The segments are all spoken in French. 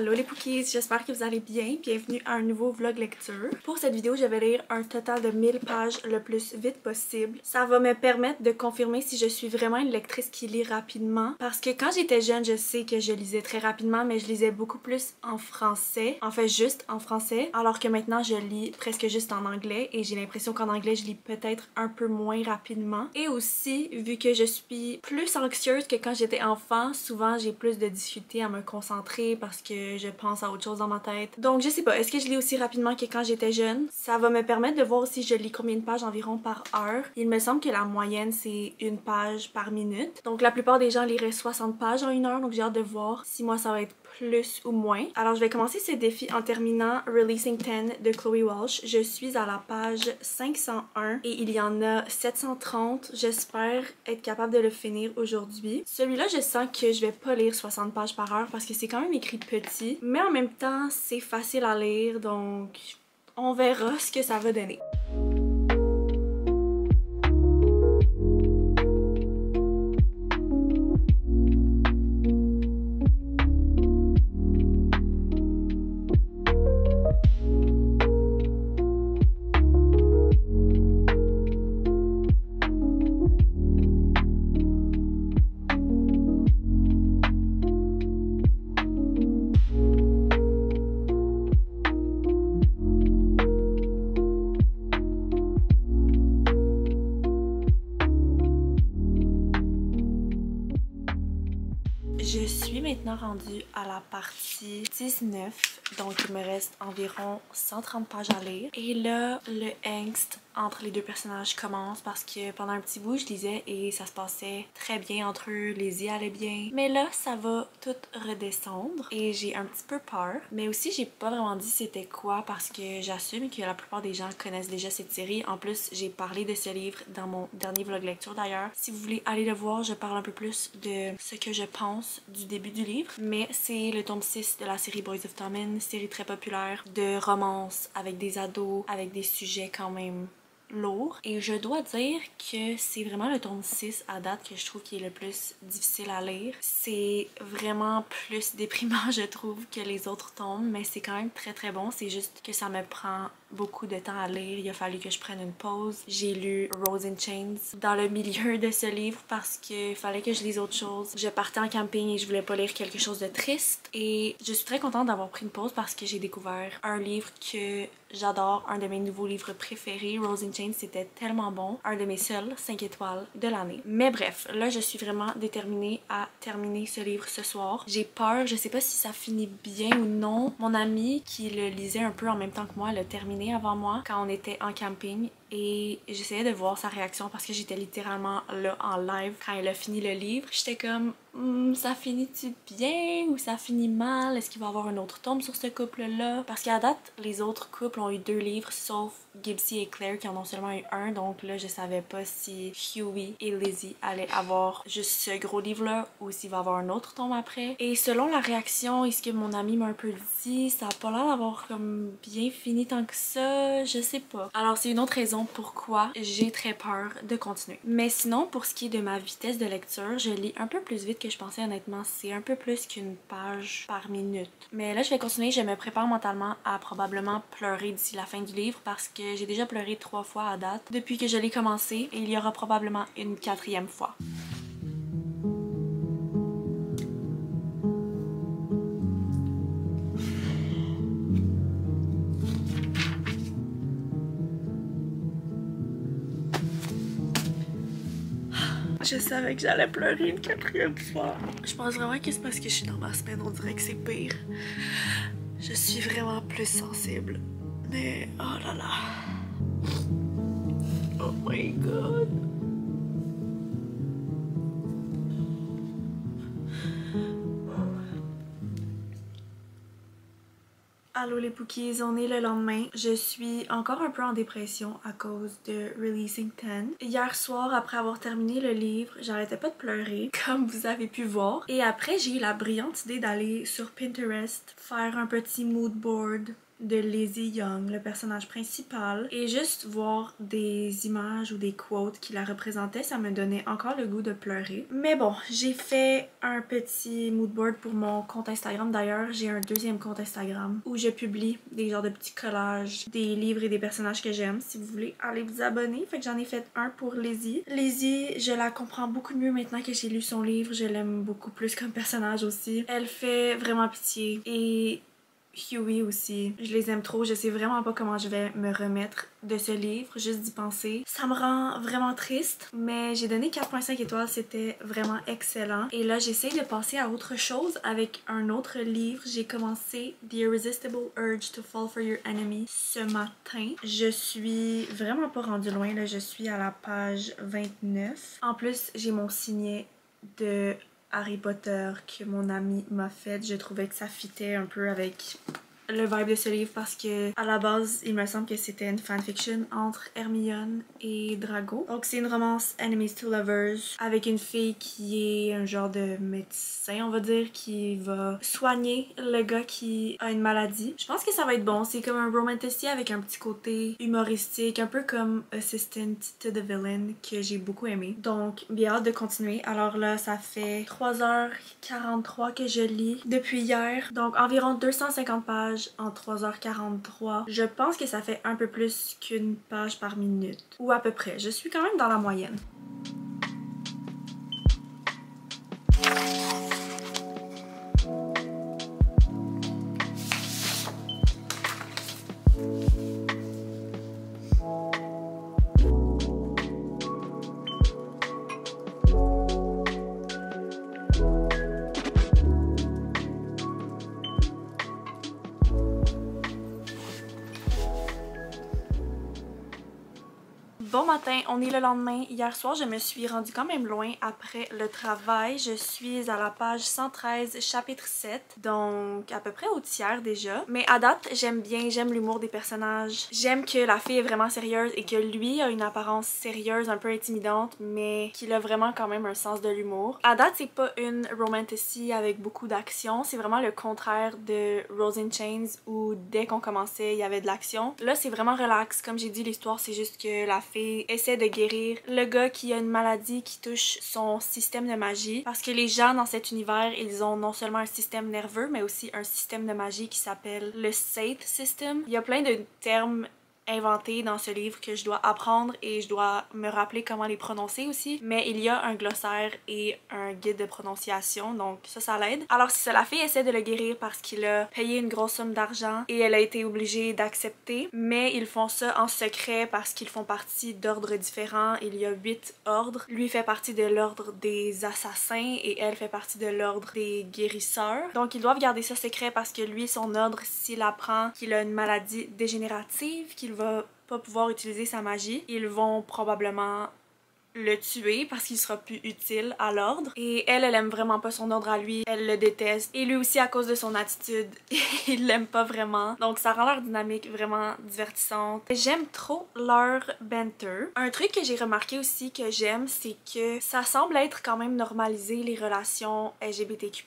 Allô les Pookies, j'espère que vous allez bien. Bienvenue à un nouveau vlog lecture. Pour cette vidéo, je vais lire un total de 1000 pages le plus vite possible. Ça va me permettre de confirmer si je suis vraiment une lectrice qui lit rapidement. Parce que quand j'étais jeune, je sais que je lisais très rapidement, mais je lisais beaucoup plus en français. En fait, juste en français. Alors que maintenant, je lis presque juste en anglais. Et j'ai l'impression qu'en anglais, je lis peut-être un peu moins rapidement. Et aussi, vu que je suis plus anxieuse que quand j'étais enfant, souvent j'ai plus de difficultés à me concentrer parce que je pense à autre chose dans ma tête. Donc je sais pas, est-ce que je lis aussi rapidement que quand j'étais jeune? Ça va me permettre de voir si je lis combien de pages environ par heure. Il me semble que la moyenne c'est une page par minute. Donc la plupart des gens liraient 60 pages en une heure, donc j'ai hâte de voir si moi ça va être plus ou moins. Alors je vais commencer ce défi en terminant Releasing 10 de Chloe Walsh. Je suis à la page 501 et il y en a 730. J'espère être capable de le finir aujourd'hui. Celui-là, je sens que je vais pas lire 60 pages par heure parce que c'est quand même écrit petit, mais en même temps c'est facile à lire, donc on verra ce que ça va donner. Je suis maintenant rendue à la partie 19, donc il me reste environ 130 pages à lire. Et là, le angst entre les deux personnages commence parce que pendant un petit bout, je lisais et ça se passait très bien entre eux, les y allait bien. Mais là, ça va tout redescendre et j'ai un petit peu peur. Mais aussi, j'ai pas vraiment dit c'était quoi parce que j'assume que la plupart des gens connaissent déjà cette série. En plus, j'ai parlé de ce livre dans mon dernier vlog lecture d'ailleurs. Si vous voulez aller le voir, je parle un peu plus de ce que je pense du début du livre. Mais c'est le tome 6 de la série Boys of Tommen, série très populaire de romance avec des ados, avec des sujets quand même lourd. Et je dois dire que c'est vraiment le tome 6 à date que je trouve qui est le plus difficile à lire. C'est vraiment plus déprimant je trouve que les autres tomes, mais c'est quand même très très bon. C'est juste que ça me prend beaucoup de temps à lire. Il a fallu que je prenne une pause. J'ai lu Rose in Chains dans le milieu de ce livre parce qu'il fallait que je lise autre chose. Je partais en camping et je voulais pas lire quelque chose de triste. Et je suis très contente d'avoir pris une pause parce que j'ai découvert un livre que j'adore, un de mes nouveaux livres préférés. Rose in Chains, c'était tellement bon. Un de mes seuls 5 étoiles de l'année. Mais bref, là je suis vraiment déterminée à terminer ce livre ce soir. J'ai peur, je sais pas si ça finit bien ou non. Mon amie qui le lisait un peu en même temps que moi l'a terminé avant moi quand on était en camping et j'essayais de voir sa réaction parce que j'étais littéralement là en live quand elle a fini le livre. J'étais comme ça finit-tu bien ou ça finit mal? Est-ce qu'il va y avoir un autre tome sur ce couple-là? Parce qu'à date, les autres couples ont eu 2 livres sauf Gibbsy et Claire qui en ont seulement eu un, donc là je savais pas si Hughie et Lizzie allaient avoir juste ce gros livre-là ou s'il va y avoir un autre tome après. Et selon la réaction et ce que mon ami m'a un peu dit, ça a pas l'air d'avoir comme bien fini tant que ça, je sais pas. Alors c'est une autre raison pourquoi j'ai très peur de continuer. Mais sinon, pour ce qui est de ma vitesse de lecture, je lis un peu plus vite que je pensais honnêtement. C'est un peu plus qu'une page par minute. Mais là je vais continuer, je me prépare mentalement à probablement pleurer d'ici la fin du livre parce que j'ai déjà pleuré 3 fois à date depuis que je l'ai commencé et il y aura probablement une 4e fois. Je savais que j'allais pleurer une 4e fois. Je pense vraiment que c'est parce que je suis dans ma semaine, on dirait que c'est pire. Je suis vraiment plus sensible. Mais oh là là. Oh my god. Allô les Pookies, on est le lendemain. Je suis encore un peu en dépression à cause de Releasing 10. Hier soir, après avoir terminé le livre, j'arrêtais pas de pleurer, comme vous avez pu voir. Et après, j'ai eu la brillante idée d'aller sur Pinterest, faire un petit mood board de Lizzie Young, le personnage principal, et juste voir des images ou des quotes qui la représentaient, ça me donnait encore le goût de pleurer. Mais bon, j'ai fait un petit moodboard pour mon compte Instagram. D'ailleurs, j'ai un deuxième compte Instagram où je publie des genres de petits collages, des livres et des personnages que j'aime. Si vous voulez aller vous abonner, fait que j'en ai fait un pour Lizzie. Lizzie, je la comprends beaucoup mieux maintenant que j'ai lu son livre. Je l'aime beaucoup plus comme personnage aussi. Elle fait vraiment pitié et Huey aussi. Je les aime trop. Je sais vraiment pas comment je vais me remettre de ce livre. Juste d'y penser. Ça me rend vraiment triste, mais j'ai donné 4.5 étoiles. C'était vraiment excellent. Et là, j'essaie de passer à autre chose avec un autre livre. J'ai commencé The Irresistible Urge to Fall for Your Enemy ce matin. Je suis vraiment pas rendue loin. Là, je suis à la page 29. En plus, j'ai mon signet de Harry Potter que mon ami m'a fait. Je trouvais que ça fitait un peu avec le vibe de ce livre parce que à la base, il me semble que c'était une fanfiction entre Hermione et Drago. Donc c'est une romance Enemies to Lovers avec une fille qui est un genre de médecin, on va dire, qui va soigner le gars qui a une maladie. Je pense que ça va être bon. C'est comme un romantasy avec un petit côté humoristique, un peu comme Assistant to the Villain que j'ai beaucoup aimé. Donc bien hâte de continuer. Alors là, ça fait 3h43 que je lis depuis hier. Donc environ 250 pages en 3h43. Je pense que ça fait un peu plus qu'une page par minute. Ou à peu près. Je suis quand même dans la moyenne. Bon matin, on est le lendemain. Hier soir, je me suis rendue quand même loin après le travail. Je suis à la page 113, chapitre 7, donc à peu près au tiers déjà. Mais à date, j'aime bien, j'aime l'humour des personnages. J'aime que la fille est vraiment sérieuse et que lui a une apparence sérieuse, un peu intimidante, mais qu'il a vraiment quand même un sens de l'humour. À date, c'est pas une romantasy avec beaucoup d'action, c'est vraiment le contraire de Rose in Chains où dès qu'on commençait, il y avait de l'action. Là, c'est vraiment relax. Comme j'ai dit, l'histoire, c'est juste que la fille essaie de guérir le gars qui a une maladie qui touche son système de magie parce que les gens dans cet univers, ils ont non seulement un système nerveux mais aussi un système de magie qui s'appelle le Saith System. Il y a plein de termes inventés dans ce livre que je dois apprendre et je dois me rappeler comment les prononcer aussi, mais il y a un glossaire et un guide de prononciation, donc ça l'aide. Alors c'est ça, la fille essaie de le guérir parce qu'il a payé une grosse somme d'argent et elle a été obligée d'accepter, mais ils font ça en secret parce qu'ils font partie d'ordres différents. Il y a 8 ordres. Lui fait partie de l'ordre des assassins et elle fait partie de l'ordre des guérisseurs. Donc ils doivent garder ça secret parce que lui, son ordre, s'il apprend qu'il a une maladie dégénérative, qu'il va pas pouvoir utiliser sa magie, ils vont probablement le tuer parce qu'il sera plus utile à l'ordre. Et elle aime vraiment pas son ordre à lui, elle le déteste. Et lui aussi à cause de son attitude, il l'aime pas vraiment. Donc ça rend leur dynamique vraiment divertissante. J'aime trop leur banter. Un truc que j'ai remarqué aussi que j'aime, c'est que ça semble être quand même normalisé les relations LGBTQ+.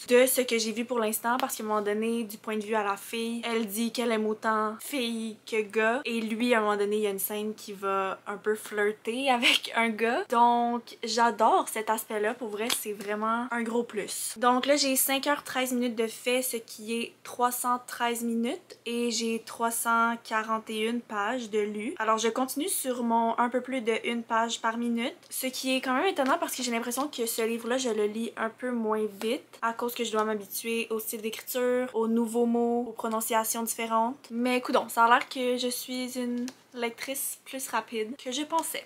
De ce que j'ai vu pour l'instant, parce qu'à un moment donné, du point de vue à la fille, elle dit qu'elle aime autant fille que gars. Et lui, à un moment donné, il y a une scène qui va un peu flirter avec un gars. Donc j'adore cet aspect-là, pour vrai c'est vraiment un gros plus. Donc là j'ai 5h13 minutes de fait, ce qui est 313 minutes et j'ai 341 pages de lu. Alors je continue sur mon un peu plus de 1 page par minute, ce qui est quand même étonnant parce que j'ai l'impression que ce livre-là je le lis un peu moins vite à cause que je dois m'habituer au style d'écriture, aux nouveaux mots, aux prononciations différentes. Mais coudonc, ça a l'air que je suis une lectrice plus rapide que je pensais.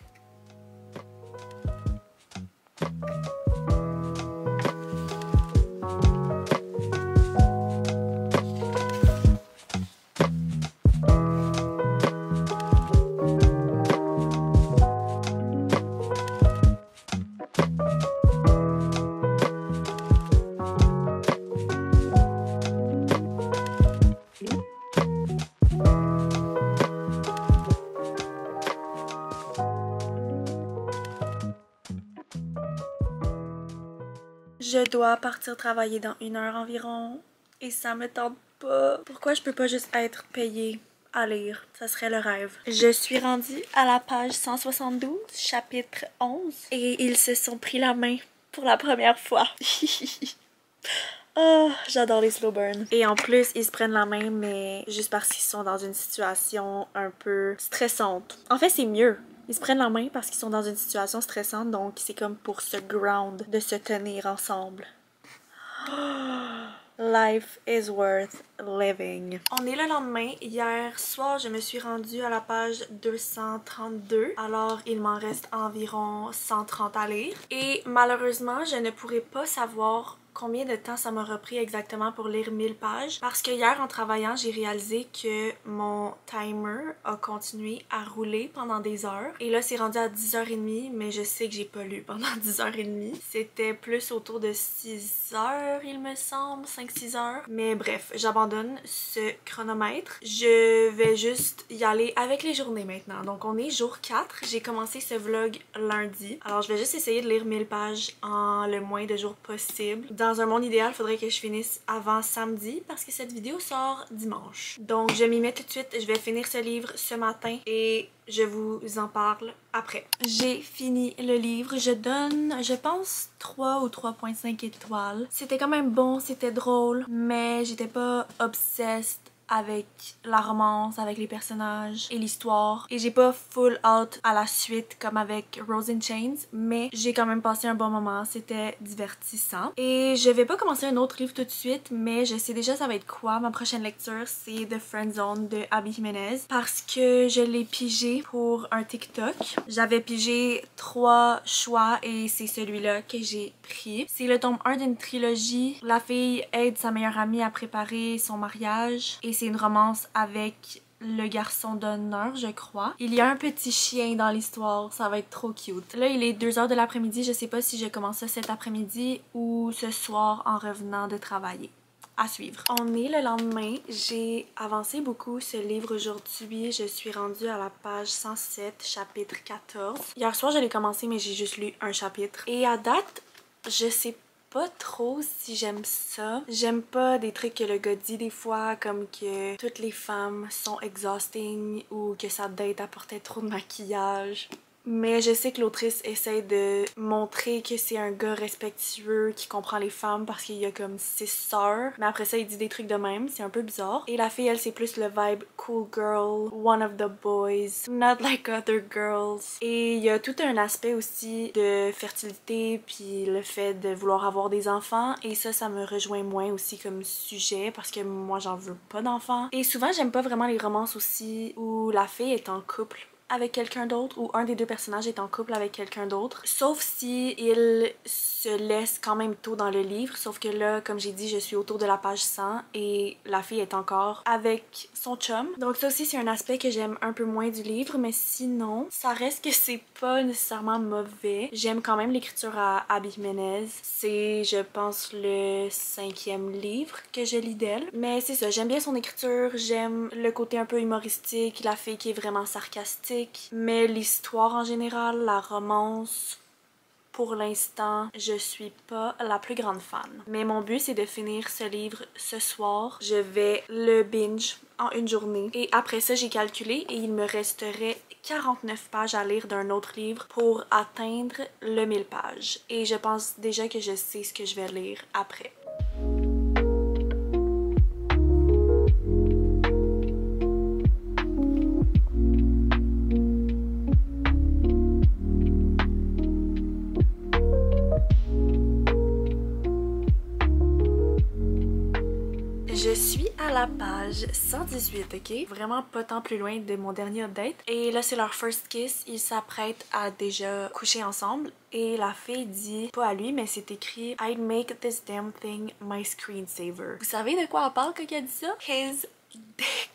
Je dois partir travailler dans 1 heure environ et ça me tente pas. Pourquoi je peux pas juste être payée à lire? Ça serait le rêve. Je suis rendue à la page 172, chapitre 11. Et ils se sont pris la main pour la première fois. Oh, j'adore les slow burns. Et en plus, ils se prennent la main, mais juste parce qu'ils sont dans une situation un peu stressante. En fait, c'est mieux. Ils se prennent la main parce qu'ils sont dans une situation stressante, donc c'est comme pour se ground, de se tenir ensemble. Life is worth living. On est le lendemain. Hier soir, je me suis rendue à la page 232. Alors, il m'en reste environ 130 à lire. Et malheureusement, je ne pourrai pas savoir combien de temps ça m'aura pris exactement pour lire 1000 pages parce que hier en travaillant j'ai réalisé que mon timer a continué à rouler pendant des heures et là c'est rendu à 10h30 mais je sais que j'ai pas lu pendant 10h30. C'était plus autour de 6h il me semble, 5-6 heures. Mais bref, j'abandonne ce chronomètre. Je vais juste y aller avec les journées maintenant. Donc on est jour 4. J'ai commencé ce vlog lundi. Alors je vais juste essayer de lire 1000 pages en le moins de jours possible. Dans un monde idéal, il faudrait que je finisse avant samedi parce que cette vidéo sort dimanche. Donc je m'y mets tout de suite, je vais finir ce livre ce matin et je vous en parle après. J'ai fini le livre, je donne, je pense, 3 ou 3.5 étoiles. C'était quand même bon, c'était drôle, mais j'étais pas obsessed avec la romance, avec les personnages et l'histoire. Et j'ai pas full out à la suite comme avec Rose in Chains, mais j'ai quand même passé un bon moment, c'était divertissant. Et je vais pas commencer un autre livre tout de suite, mais je sais déjà ça va être quoi. Ma prochaine lecture, c'est The Friend Zone de Abby Jimenez parce que je l'ai pigé pour un TikTok. J'avais pigé 3 choix et c'est celui-là que j'ai pris. C'est le tome 1 d'une trilogie. La fille aide sa meilleure amie à préparer son mariage et c'est une romance avec le garçon d'honneur, je crois. Il y a un petit chien dans l'histoire, ça va être trop cute. Là, il est 2h de l'après-midi, je sais pas si je commence ça cet après-midi ou ce soir en revenant de travailler. À suivre. On est le lendemain, j'ai avancé beaucoup ce livre aujourd'hui, je suis rendue à la page 107, chapitre 14. Hier soir, je l'ai commencé, mais j'ai juste lu un chapitre. Et à date, je sais pas trop si j'aime ça. J'aime pas des trucs que le gars dit des fois, comme que toutes les femmes sont exhausting ou que sa date apportait trop de maquillage. Mais je sais que l'autrice essaie de montrer que c'est un gars respectueux qui comprend les femmes parce qu'il y a comme 6 sœurs. Mais après ça, il dit des trucs de même, c'est un peu bizarre. Et la fille, elle, c'est plus le vibe cool girl, one of the boys, not like other girls. Et il y a tout un aspect aussi de fertilité puis le fait de vouloir avoir des enfants. Et ça me rejoint moins aussi comme sujet parce que moi, j'en veux pas d'enfants. Et souvent, j'aime pas vraiment les romances aussi où la fille est en couple avec quelqu'un d'autre ou un des deux personnages est en couple avec quelqu'un d'autre. Sauf si il se laisse quand même tôt dans le livre. Sauf que là, comme j'ai dit, je suis autour de la page 100 et la fille est encore avec son chum. Donc ça aussi, c'est un aspect que j'aime un peu moins du livre. Mais sinon, ça reste que c'est pas nécessairement mauvais. J'aime quand même l'écriture à Abby Jimenez. C'est, je pense, le 5e livre que je lis d'elle. Mais c'est ça, j'aime bien son écriture. J'aime le côté un peu humoristique, la fille qui est vraiment sarcastique. Mais l'histoire en général, la romance, pour l'instant, je suis pas la plus grande fan. Mais mon but, c'est de finir ce livre ce soir. Je vais le binge en une journée. Et après ça, j'ai calculé et il me resterait 49 pages à lire d'un autre livre pour atteindre le 1000 pages. Et je pense déjà que je sais ce que je vais lire après. Je suis à la page 118, ok? Vraiment pas tant plus loin de mon dernier update. Et là, c'est leur first kiss. Ils s'apprêtent à déjà coucher ensemble. Et la fille dit, pas à lui, mais c'est écrit I'd make this damn thing my screensaver. Vous savez de quoi elle parle quand elle dit ça? His dick.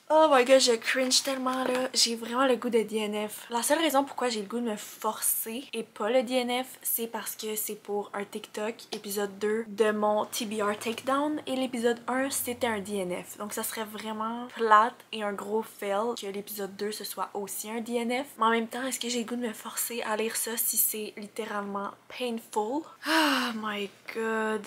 Oh my god, je cringe tellement là. J'ai vraiment le goût de DNF. La seule raison pourquoi j'ai le goût de me forcer et pas le DNF, c'est parce que c'est pour un TikTok, épisode 2 de mon TBR Takedown. Et l'épisode 1, c'était un DNF. Donc ça serait vraiment plate et un gros fail que l'épisode 2 ce soit aussi un DNF. Mais en même temps, est-ce que j'ai le goût de me forcer à lire ça si c'est littéralement painful? Oh my god.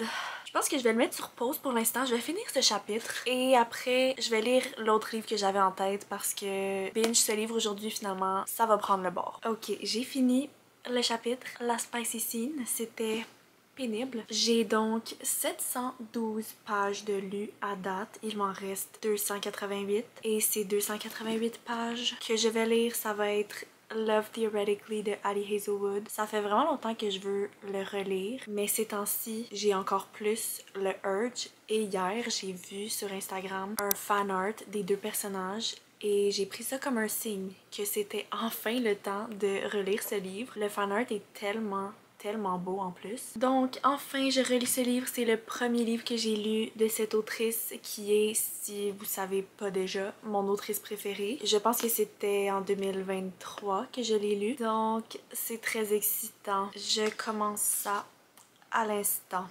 Je pense que je vais le mettre sur pause pour l'instant. Je vais finir ce chapitre et après je vais lire l'autre livre que j'avais en tête parce que binge ce livre aujourd'hui finalement ça va prendre le bord. Ok, j'ai fini le chapitre. La Spicy Scene, c'était pénible. J'ai donc 712 pages de lu à date. Il m'en reste 288 et ces 288 pages que je vais lire, ça va être Love Theoretically de Ali Hazelwood. Ça fait vraiment longtemps que je veux le relire, mais ces temps-ci, j'ai encore plus le urge. Et hier, j'ai vu sur Instagram un fan art des deux personnages et j'ai pris ça comme un signe que c'était enfin le temps de relire ce livre. Le fan art est tellement beau en plus. Donc enfin je relis ce livre, c'est le premier livre que j'ai lu de cette autrice qui est, si vous savez pas déjà, mon autrice préférée. Je pense que c'était en 2023 que je l'ai lu, donc c'est très excitant. Je commence ça à l'instant.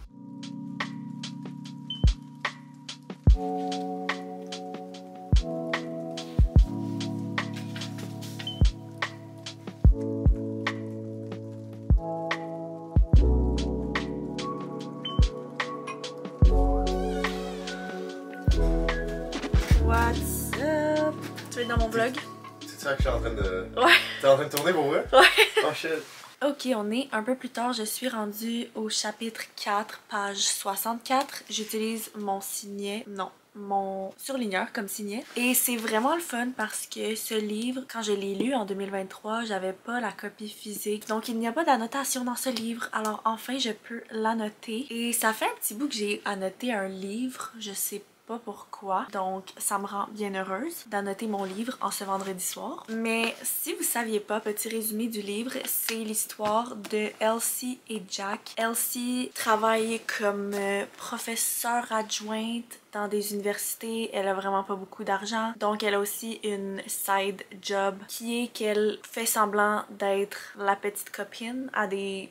What's up? Tu veux être dans mon vlog? C'est ça que je suis en train de... Ouais. T'es en train de tourner pour vrai? Ouais. Oh shit. Ok, on est un peu plus tard. Je suis rendue au chapitre 4, page 64. J'utilise mon signet, non, mon surligneur comme signet. Et c'est vraiment le fun parce que ce livre, quand je l'ai lu en 2023, j'avais pas la copie physique. Donc il n'y a pas d'annotation dans ce livre. Alors enfin, je peux l'annoter. Et ça fait un petit bout que j'ai annoté un livre. Je sais pas pourquoi. Donc ça me rend bien heureuse d'annoter mon livre en ce vendredi soir. Mais si vous saviez pas, petit résumé du livre, c'est l'histoire de Elsie et Jack. Elsie travaille comme professeure adjointe dans des universités. Elle a vraiment pas beaucoup d'argent. Donc elle a aussi une side job qui est qu'elle fait semblant d'être la petite copine à des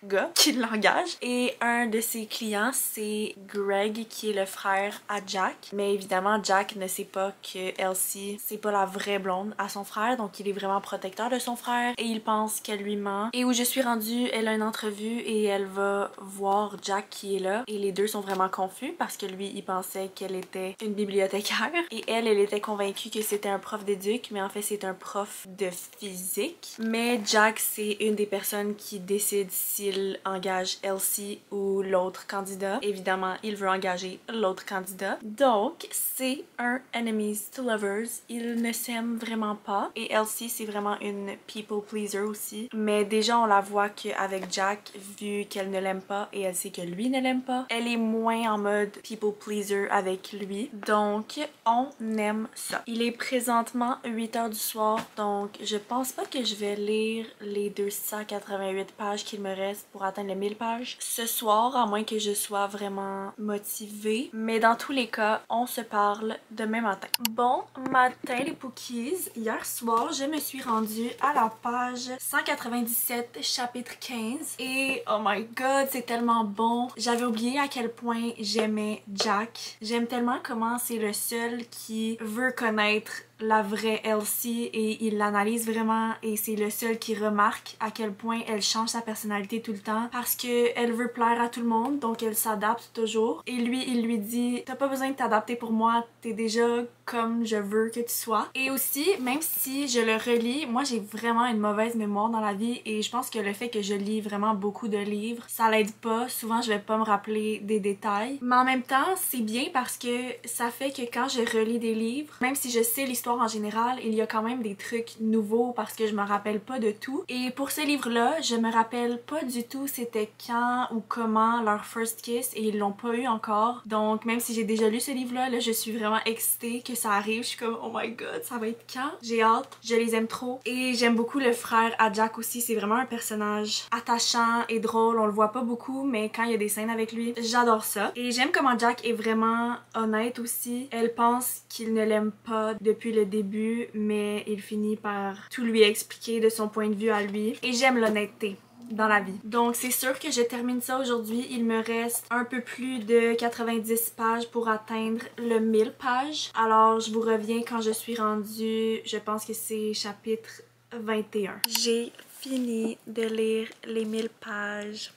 gars qui l'engage. Et un de ses clients, c'est Greg, qui est le frère à Jack. Mais évidemment, Jack ne sait pas que Elsie, c'est pas la vraie blonde à son frère. Donc il est vraiment protecteur de son frère et il pense qu'elle lui ment. Et où je suis rendue, elle a une entrevue et elle va voir Jack qui est là. Et les deux sont vraiment confus parce que lui, il pensait qu'elle était une bibliothécaire. Et elle était convaincue que c'était un prof d'éduc, mais en fait c'est un prof de physique. Mais Jack, c'est une des personnes qui décide si il engage Elsie ou l'autre candidat. Évidemment, il veut engager l'autre candidat. Donc, c'est un enemies to lovers. Ils ne s'aiment vraiment pas. Et Elsie, c'est vraiment une people pleaser aussi. Mais déjà, on la voit qu'avec Jack, vu qu'elle ne l'aime pas et elle sait que lui ne l'aime pas, elle est moins en mode people pleaser avec lui. Donc, on aime ça. Il est présentement 8h du soir, donc je pense pas que je vais lire les 288 pages qu'il me reste pour atteindre les 1000 pages ce soir, à moins que je sois vraiment motivée. Mais dans tous les cas, on se parle demain matin. Bon matin les Pookies. Hier soir, je me suis rendue à la page 197, chapitre 15. Et oh my god, c'est tellement bon. J'avais oublié à quel point j'aimais Jack. J'aime tellement comment c'est le seul qui veut connaître la vraie Elsie et il l'analyse vraiment et c'est le seul qui remarque à quel point elle change sa personnalité tout le temps parce que elle veut plaire à tout le monde, donc elle s'adapte toujours. Et lui, il lui dit « T'as pas besoin de t'adapter pour moi, t'es déjà comme je veux que tu sois. » Et aussi, même si je le relis, moi j'ai vraiment une mauvaise mémoire dans la vie et je pense que le fait que je lis vraiment beaucoup de livres, ça l'aide pas. Souvent, je vais pas me rappeler des détails. Mais en même temps, c'est bien parce que ça fait que quand je relis des livres, même si je sais l'histoire en général, il y a quand même des trucs nouveaux parce que je me rappelle pas de tout. Et pour ce livre-là, je me rappelle pas du tout c'était quand ou comment leur first kiss et ils l'ont pas eu encore. Donc même si j'ai déjà lu ce livre-là, là je suis vraiment excitée que ça arrive. Je suis comme oh my god, ça va être quand? J'ai hâte, je les aime trop. Et j'aime beaucoup le frère à Jack aussi, c'est vraiment un personnage attachant et drôle. On le voit pas beaucoup, mais quand il y a des scènes avec lui, j'adore ça. Et j'aime comment Jack est vraiment honnête aussi. Elle pense qu'il ne l'aime pas depuis le début, mais il finit par tout lui expliquer de son point de vue à lui. Et j'aime l'honnêteté dans la vie. Donc c'est sûr que je termine ça aujourd'hui. Il me reste un peu plus de 90 pages pour atteindre le 1000 pages. Alors je vous reviens quand je suis rendue, je pense que c'est chapitre 21. J'ai fini de lire les 1000 pages.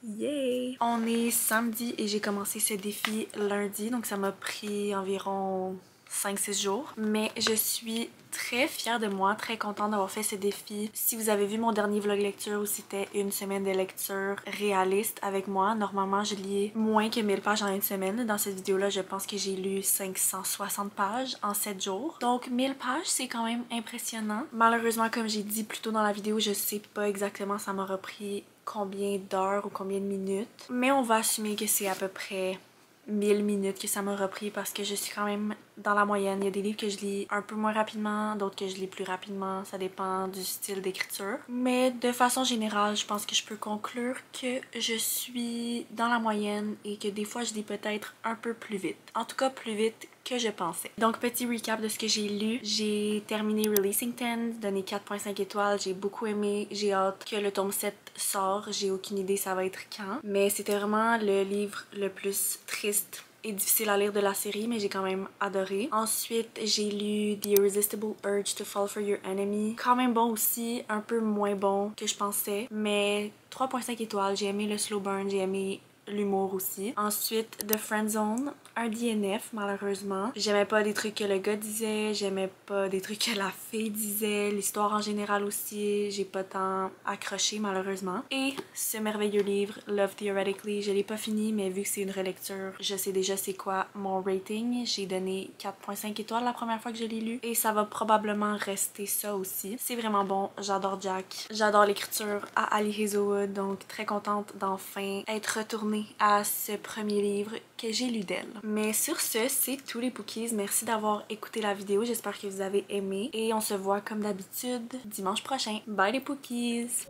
Yay! On est samedi et j'ai commencé ce défi lundi, donc ça m'a pris environ 5-6 jours. Mais je suis très fière de moi, très contente d'avoir fait ce défi. Si vous avez vu mon dernier vlog lecture où c'était une semaine de lecture réaliste avec moi, normalement je lis moins que 1000 pages en une semaine. Dans cette vidéo-là, je pense que j'ai lu 560 pages en 7 jours. Donc 1000 pages, c'est quand même impressionnant. Malheureusement, comme j'ai dit plus tôt dans la vidéo, je sais pas exactement ça m'aura pris combien d'heures ou combien de minutes. Mais on va assumer que c'est à peu près 1000 minutes que ça m'a repris parce que je suis quand même dans la moyenne. Il y a des livres que je lis un peu moins rapidement, d'autres que je lis plus rapidement. Ça dépend du style d'écriture. Mais de façon générale, je pense que je peux conclure que je suis dans la moyenne et que des fois je lis peut-être un peu plus vite. En tout cas, plus vite que je pensais. Donc, petit recap de ce que j'ai lu. J'ai terminé Releasing 10, donné 4.5 étoiles. J'ai beaucoup aimé. J'ai hâte que le tome 7 sort. J'ai aucune idée ça va être quand. Mais c'était vraiment le livre le plus triste et difficile à lire de la série, mais j'ai quand même adoré. Ensuite, j'ai lu The Irresistible Urge to Fall for Your Enemy. Quand même bon aussi, un peu moins bon que je pensais, mais 3.5 étoiles. J'ai aimé le slow burn, j'ai aimé l'humour aussi. Ensuite, The Friend Zone, un DNF malheureusement. J'aimais pas des trucs que le gars disait, j'aimais pas des trucs que la fille disait, l'histoire en général aussi, j'ai pas tant accroché malheureusement. Et ce merveilleux livre, Love Theoretically, je l'ai pas fini, mais vu que c'est une relecture, je sais déjà c'est quoi mon rating. J'ai donné 4.5 étoiles la première fois que je l'ai lu et ça va probablement rester ça aussi. C'est vraiment bon, j'adore Jack, j'adore l'écriture à Ali Hazelwood, donc très contente d'enfin être retournée à ce premier livre que j'ai lu d'elle. Mais sur ce, c'est tous les Pookies. Merci d'avoir écouté la vidéo. J'espère que vous avez aimé. Et on se voit comme d'habitude dimanche prochain. Bye les Pookies!